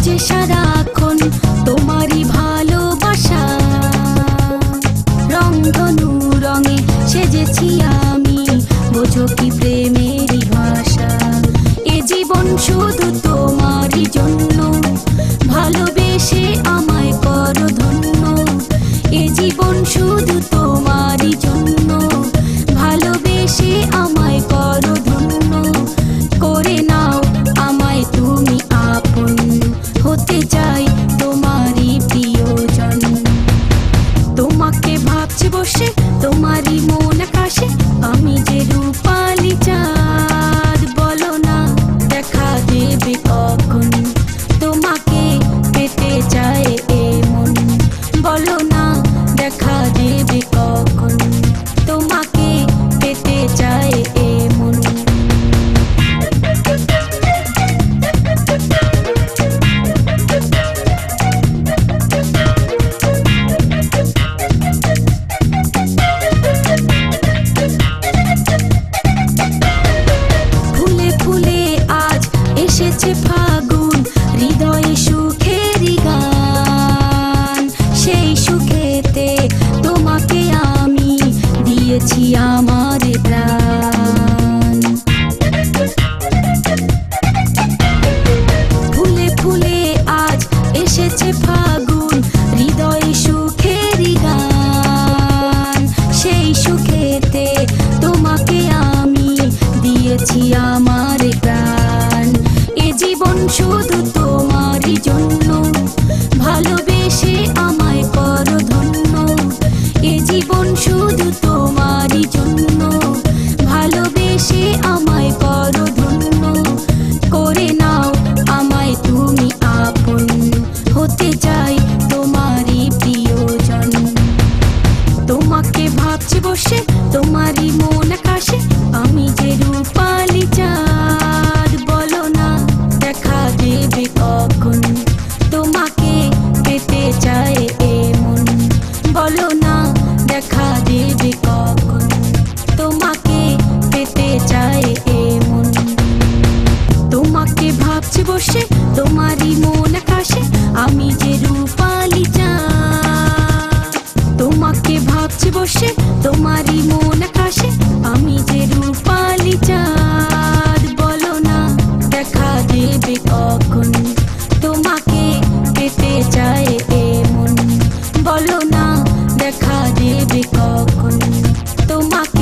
খোঁজে সারাক্ষণ তোমারই ভালোবাসা। রংধনু রঙে সেজেছি আমি, বোঝো কি প্রেমেরই ভাষা। এ জীবন শুধু তোমারই জন্য, ভালোবেসে আমায় করো ধন্য। এ জীবন শুধু তোমারই জন্য, ভালোবেসে আমায় করো ধন্য। করে নাও আমায় তুমি আপন, হতে চাই তোমারই প্রিয়জন। তোমাকে ভাবছি বসে, তোমারই মন আকাশে, আমি যে রূপালি চাঁদ। বলো না দেখা দেবে কখন, তোমাকে পেতে চায় এ মন। বলো না দেখা দেবে কখন, তোমাকে পেতে চায় এ মন। ফুলে ফুলে আজ এসেছে ফাগুন, হৃদয়ে সুখেরই গান। সেই সুখেতে তোমাকে আমি দিয়েছি আমার প্রাণ। ফুলে ফুলে আজ এসেছে ফাগুন, হৃদয়ে সুখেরই গান। সেই সুখেতে তোমাকে আমি দিয়েছি আমার প্রাণ। এ জীবন শুধু তোমারই জন্য, ভালোবেসে আমায় করো ধন্য। এ জীবন শুধু তোমারই জন্য, ভালোবেসে আমায় করো ধন্য। করে নাও আমায় তুমি আপন, হতে চাই তোমারই প্রিয়জন। তোমাকে ভাবছি বসে, তোমারই মন আকাশে, আমি যে রূপালি চাঁদ। বলো না দেখা দেবে কখন, তোমাকে পেতে চায় এ মন। বলো না দেখা দেবে কখন, তোমাকে পেতে চায় এ মন। তোমাকে ভাবছি বসে, তোমারই মন আকাশে, আমি যে রূপালি চাঁদ। তোমাকে ভাবছি বসে, তোমারই মন আকাশে, আমি যে রূপালি চাঁদ। বলো না দেখা দেবে কখন, তোমাকে পেতে চায় এ মন। বলো না দেখা দেবে কখন, তোমাকে